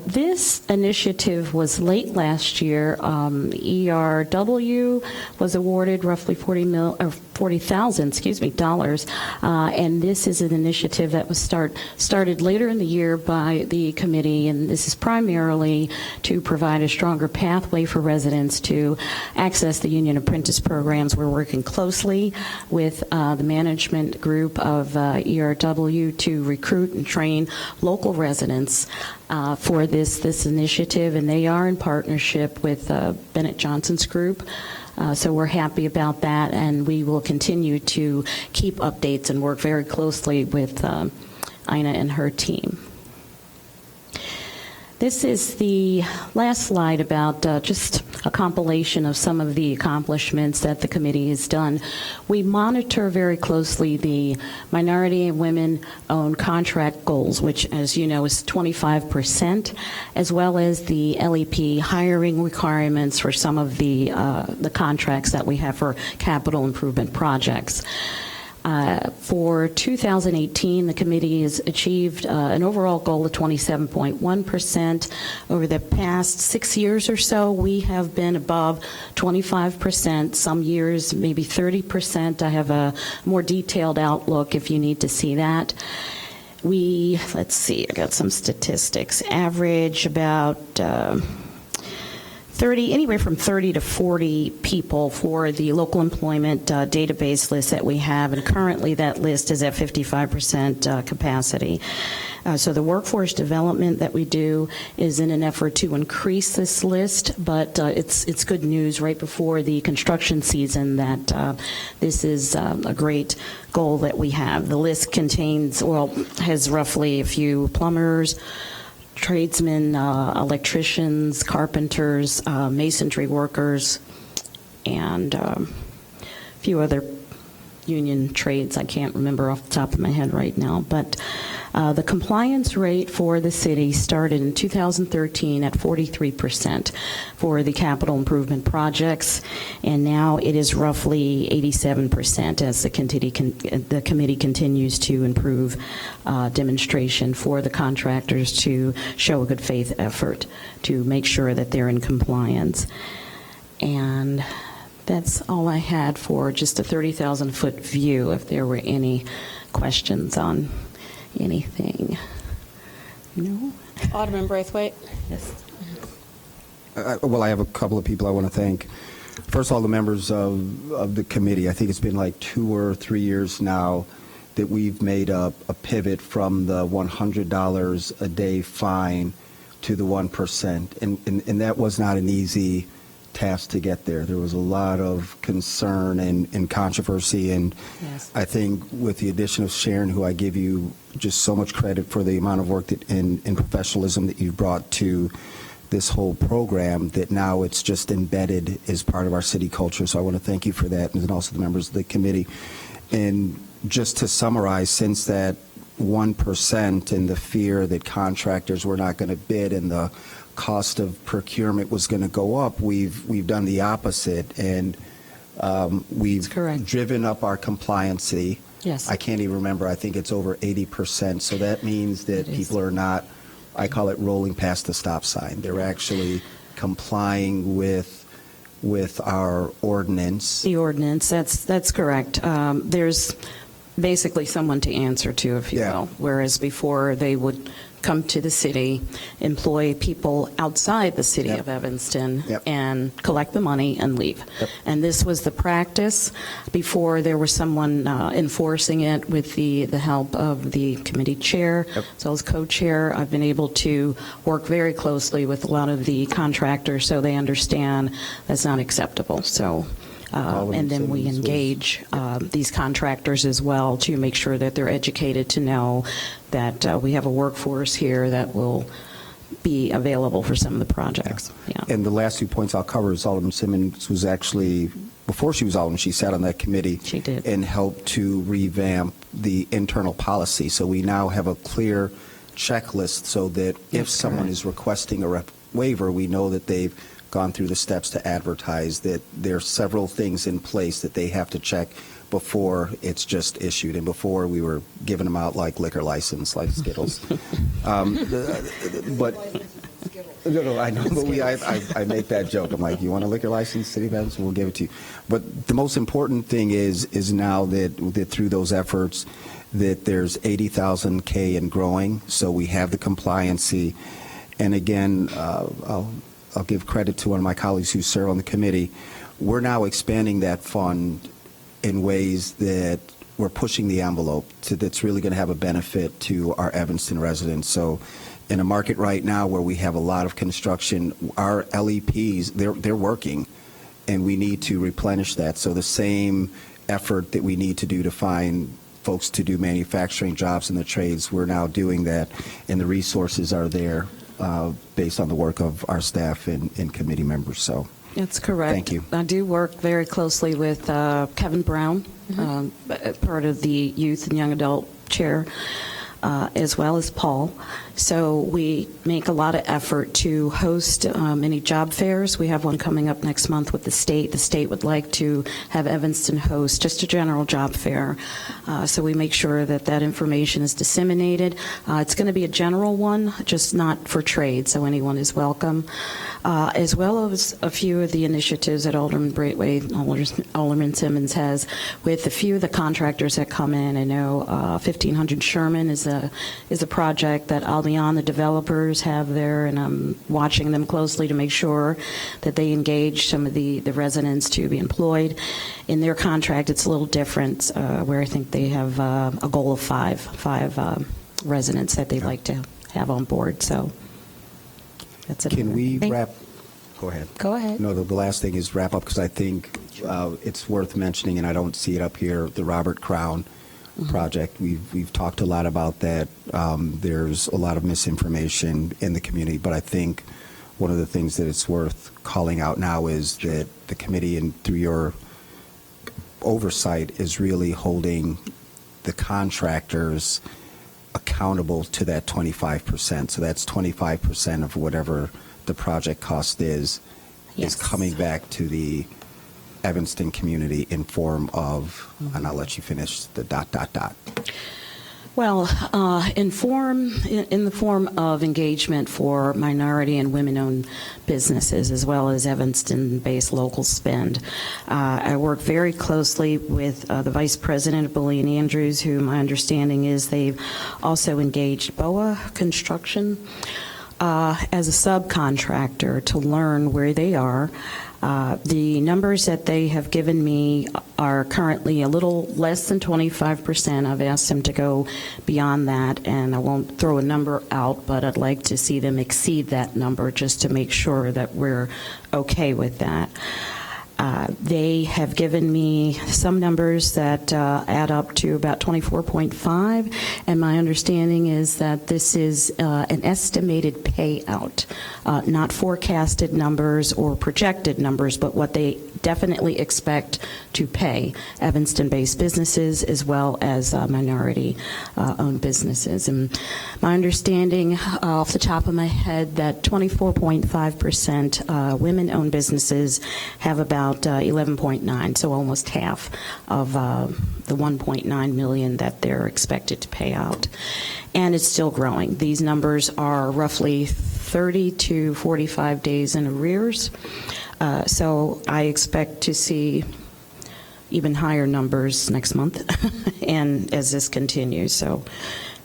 This initiative was late last year. ERW was awarded roughly $40,000, and this is an initiative that was started later in the year by the committee, and this is primarily to provide a stronger pathway for residents to access the union apprentice programs. We're working closely with the management group of ERW to recruit and train local residents for this initiative, and they are in partnership with Bennett Johnson's group. So we're happy about that, and we will continue to keep updates and work very closely with Ina and her team. This is the last slide about just a compilation of some of the accomplishments that the committee has done. We monitor very closely the minority and women-owned contract goals, which, as you know, is 25%, as well as the LEP hiring requirements for some of the contracts that we have for capital improvement projects. For 2018, the committee has achieved an overall goal of 27.1%. Over the past 6 years or so, we have been above 25%, some years maybe 30%. I have a more detailed outlook if you need to see that. Let's see, I got some statistics. Average about anywhere from 30 to 40 people for the local employment database list that we have, and currently that list is at 55% capacity. So the workforce development that we do is in an effort to increase this list, but it's good news right before the construction season that this is a great goal that we have. The list has roughly a few plumbers, tradesmen, electricians, carpenters, masonry workers, and a few other union trades I can't remember off the top of my head right now. But the compliance rate for the city started in 2013 at 43% for the capital improvement projects, and now it is roughly 87% as the committee continues to improve demonstration for the contractors to show a good faith effort to make sure that they're in compliance. And that's all I had for just a 30,000-foot view, if there were any questions on anything. No? Alderman Braithwaite? Yes. Well, I have a couple of people I want to thank. First of all, the members of the committee. I think it's been like 2 or 3 years now that we've made a pivot from the $100 a day fine to the 1%. And that was not an easy task to get there. There was a lot of concern and controversy, and Yes. I think with the addition of Sharon, who I give you just so much credit for the amount of work that and professionalism that you brought to this whole program, that now it's just embedded as part of our city culture. So I want to thank you for that, and then also the members of the committee. And just to summarize, since that 1% and the fear that contractors were not going to bid and the cost of procurement was going to go up, we've done the opposite, and we've correct. driven up our compliancy. Yes. I can't even remember. I think it's over 80%. So that means that It is. people are not, I call it rolling past the stop sign. They're actually complying with our ordinance. The ordinance, that's correct. There's basically someone to answer to, if you Yeah. will, whereas before they would come to the city, employ people outside the city Yep. of Evanston, Yep. and collect the money and leave. Yep. And this was the practice before there was someone enforcing it with the help of the committee chair. Yep. So as co-chair, I've been able to work very closely with a lot of the contractors so they understand that's not acceptable. So. And then we engage these contractors as well to make sure that they're educated to know that we have a workforce here that will be available for some of the projects. Yeah. And the last 2 points I'll cover is Alderman Simmons was actually, before she was Alderman, she sat on that committee. She did. And helped to revamp the internal policy. So we now have a clear checklist so that if That's someone correct. is requesting a waiver, we know that they've gone through the steps to advertise, that there are several things in place that they have to check before it's just issued. And before, we were giving them out like liquor license, like Skittles. But no, I know, but I make that joke. I'm like, you want a liquor license, City of Evanston? We'll give it to you. But the most important thing is now that through those efforts, that there's 80,000 K and growing, so we have the compliancy. And again, I'll give credit to one of my colleagues who serve on the committee. We're now expanding that fund in ways that we're pushing the envelope that's really going to have a benefit to our Evanston residents. So in a market right now where we have a lot of construction, our LEPs, they're working, and we need to replenish that. So the same effort that we need to do to find folks to do manufacturing jobs in the trades, we're now doing that, and the resources are there. Based on the work of our staff and committee members. So That's correct. Thank you. I do work very closely with Kevin Brown, part of the Youth and Young Adult Chair, as well as Paul. So we make a lot of effort to host many job fairs. We have one coming up next month with the state. The state would like to have Evanston host just a general job fair. So we make sure that that information is disseminated. It's going to be a general one, just not for trade, so anyone is welcome. As well as a few of the initiatives that Alderman Braithwaite, Alderman Simmons has with a few of the contractors that come in. I know 1500 Sherman is a project that I'll be Leon, the developers, have there, and I'm watching them closely to make sure that they engage some of the residents to be employed. In their contract, it's a little different, where I think they have a goal of five residents that they'd like to have on board. So that's it. Can we wrap? Go ahead. Go ahead. No, the last thing is wrap up, because I think it's worth mentioning, and I don't see it up here, the Robert Crown project. We've talked a lot about that. There's a lot of misinformation in the community, but I think one of the things that it's worth calling out now is that the committee, and through your oversight, is really holding the contractors accountable to that 25%. So that's 25% of whatever the project cost is coming back to the Evanston community in form of, and I'll let you finish the ... Well, in the form of engagement for minority and women-owned businesses, as well as Evanston-based local spend. I work very closely with the Vice President of Bully and Andrews, who my understanding is they've also engaged BOA Construction as a subcontractor to learn where they are. The numbers that they have given me are currently a little less than 25%. I've asked them to go beyond that, and I won't throw a number out, but I'd like to see them exceed that number just to make sure that we're okay with that. They have given me some numbers that add up to about 24.5, and my understanding is that this is an estimated payout, not forecasted numbers or projected numbers, but what they definitely expect to pay Evanston-based businesses as well as minority-owned businesses. And my understanding off the top of my head that 24.5% women-owned businesses have about 11.9, so almost half of the 1.9 million that they're expected to pay out. And it's still growing. These numbers are roughly 30 to 45 days in arrears. So I expect to see even higher numbers next month and as this continues. So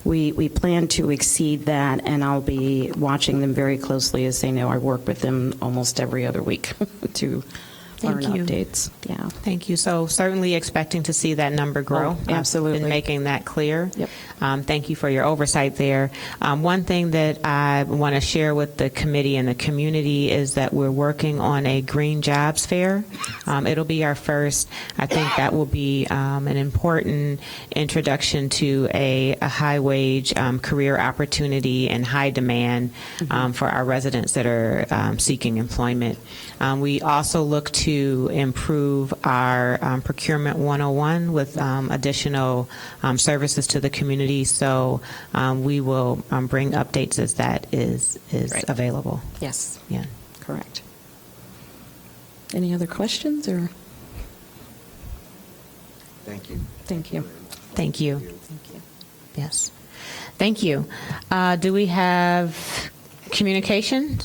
we plan to exceed that, and I'll be watching them very closely. As they know, I work with them almost every other week to learn updates. Yeah. Thank you. So certainly expecting to see that number grow. Oh, absolutely. And making that clear. Yep. Thank you for your oversight there. One thing that I want to share with the committee and the community is that we're working on a Green Jobs Fair. It'll be our first. I think that will be an important introduction to a high-wage career opportunity and high demand for our residents that are seeking employment. We also look to improve our Procurement 101 with additional services to the community. So we will bring updates as that is Right. available. Yes. Yeah. Correct. Any other questions or? Thank you. Thank you. Thank you. Thank you. Yes. Thank you. Do we have communication?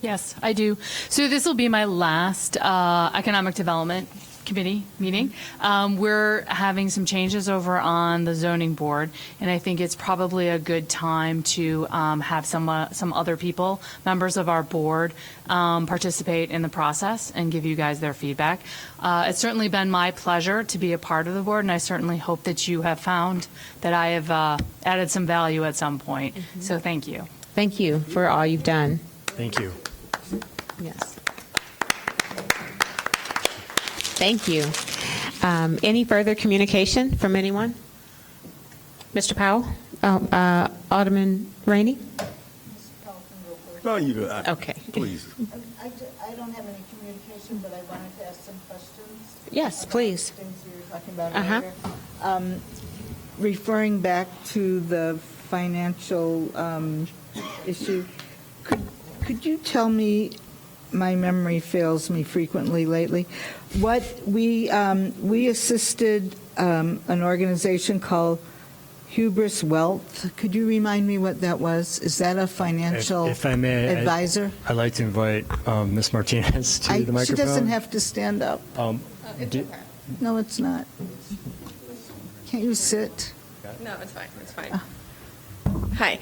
Yes, I do. So this will be my last Economic Development Committee meeting. We're having some changes over on the zoning board, and I think it's probably a good time to have some other people, members of our board, participate in the process and give you guys their feedback. It's certainly been my pleasure to be a part of the board, and I certainly hope that you have found that I have added some value at some point. So thank you. Thank you for all you've done. Thank you. Yes. Thank you. Any further communication from anyone? Mr. Powell? Alderman Rainey? No, you do. Okay. Please. I don't have any communication, but I wanted to ask some questions. Yes, please. Things we were talking about Uh-huh. earlier. Referring back to the financial issue, could you tell me, my memory fails me frequently lately, what we assisted an organization called Hubris Wealth. Could you remind me what that was? Is that a financial If I may, advisor? I'd like to invite Ms. Martinez to the microphone. She doesn't have to stand up. Do- No, it's not. Can't you sit? No, it's fine. It's fine. Hi.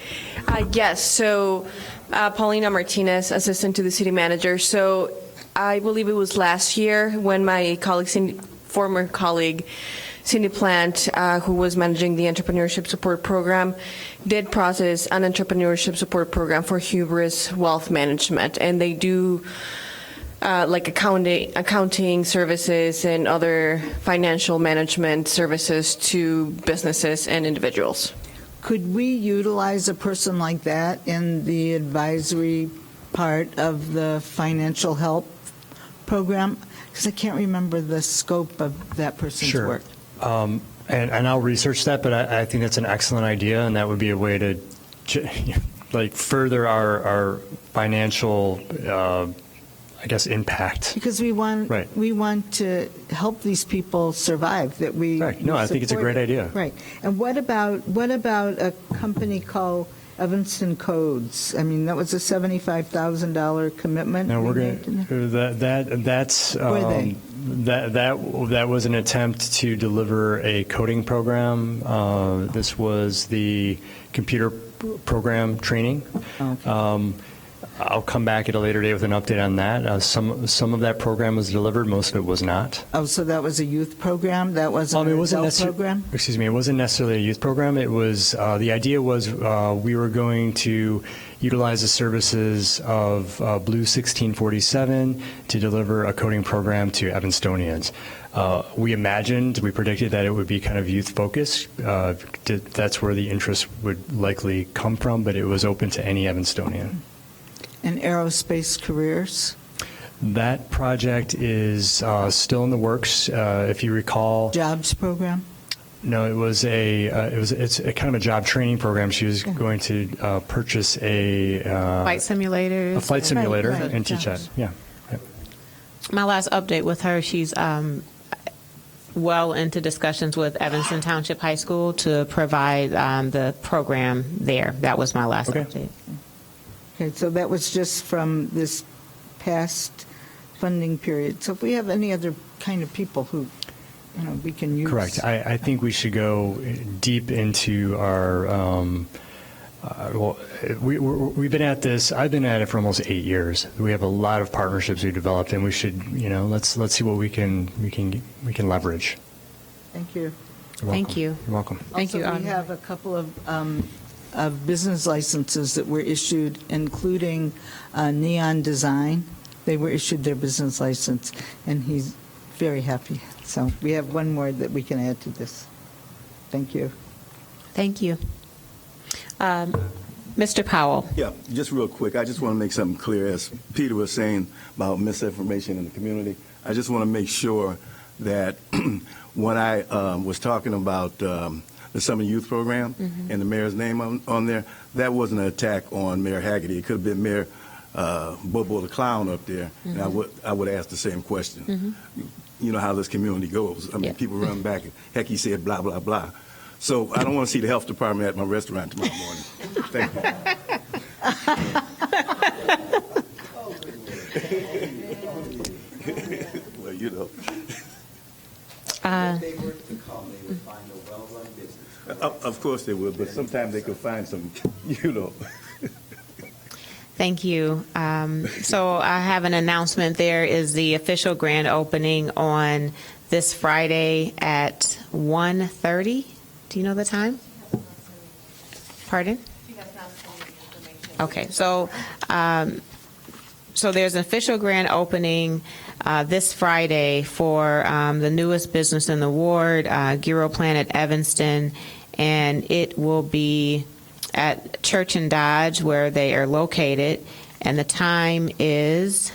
Yes, so Paulina Martinez, assistant to the city manager. So I believe it was last year when my former colleague, Cindy Plant, who was managing the entrepreneurship support program, did process an entrepreneurship support program for Hubris Wealth Management. And they do like accounting services and other financial management services to businesses and individuals. Could we utilize a person like that in the advisory part of the financial help program? Because I can't remember the scope of that person's work. And I'll research that, but I think that's an excellent idea, and that would be a way to like further our financial I guess impact. Because we want to help these people survive. That we Right. No, I think it's a great idea. Right. And what about a company called Evanston Codes? I mean, that was a $75,000 commitment. No, we're going to that was an attempt to deliver a coding program. This was the computer program training. Okay. I'll come back at a later date with an update on that. Some of that program was delivered, most of it was not. Oh, so that was a youth program? That wasn't an adult program? Excuse me, it wasn't necessarily a youth program. It was, the idea was we were going to utilize the services of Blue 1647 to deliver a coding program to Evanstonians. We predicted that it would be kind of youth-focused. That's where the interest would likely come from, but it was open to any Evanstonian. And aerospace careers? That project is still in the works. If you recall, Jobs program? No, it's a kind of a job training program. She was going to purchase a Flight simulator and teach that. Yeah. My last update with her, she's well into discussions with Evanston Township High School to provide the program there. That was my last update. Okay, so that was just from this past funding period. So if we have any other kind of people who, we can use. Correct. I think we should go deep into our, we've been at this, I've been at it for almost 8 years. We have a lot of partnerships we developed, and we should, let's see what we can leverage. Thank you. Thank you. You're welcome. Thank you. Also, we have a couple of business licenses that were issued, including Neon Design. They were issued their business license, and he's very happy. So we have one more that we can add to this. Thank you. Thank you. Mr. Powell. Yeah, just real quick, I just want to make something clear. As Peter was saying about misinformation in the community, I just want to make sure that when I was talking about the Summer Youth Program and the mayor's name on there, that wasn't an attack on Mayor Hagerty. It could have been Mayor Bobo the Clown up there, and I would ask the same question. You know how this community goes. I mean, people run back and, heck, he said blah, blah, blah. So I don't want to see the health department at my restaurant tomorrow morning. Thank you. Well, you know. If they were to come, they would find a well-run business. Of course they would, but sometimes they could find some, Thank you. So I have an announcement. There is the official grand opening on this Friday at 1:30. Do you know the time? Pardon? Okay, so there's an official grand opening this Friday for the newest business in the ward, Giro Planet Evanston, and it will be at Church and Dodge where they are located, and the time is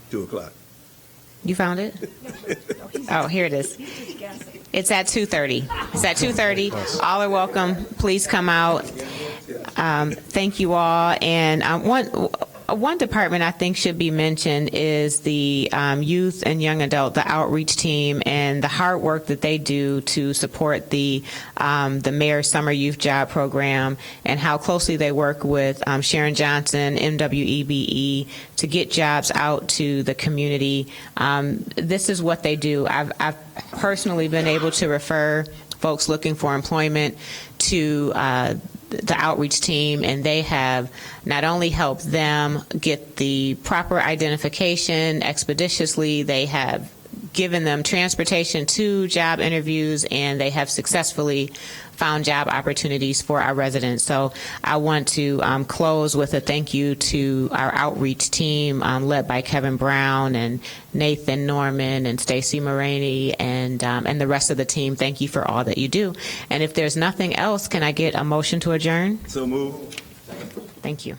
2 o'clock. You found it? Oh, here it is. It's at 2:30. It's at 2:30. All are welcome. Please come out. Thank you all. And One department I think should be mentioned is the youth and young adult, the outreach team, and the hard work that they do to support the Mayor's Summer Youth Job Program, and how closely they work with Sharon Johnson, MWEBE, to get jobs out to the community. This is what they do. I've personally been able to refer folks looking for employment to the outreach team, and they have not only helped them get the proper identification expeditiously, they have given them transportation to job interviews, and they have successfully found job opportunities for our residents. So I want to close with a thank you to our outreach team led by Kevin Brown and Nathan Norman and Stacy Moraney and the rest of the team. Thank you for all that you do. And if there's nothing else, can I get a motion to adjourn? So move. Thank you.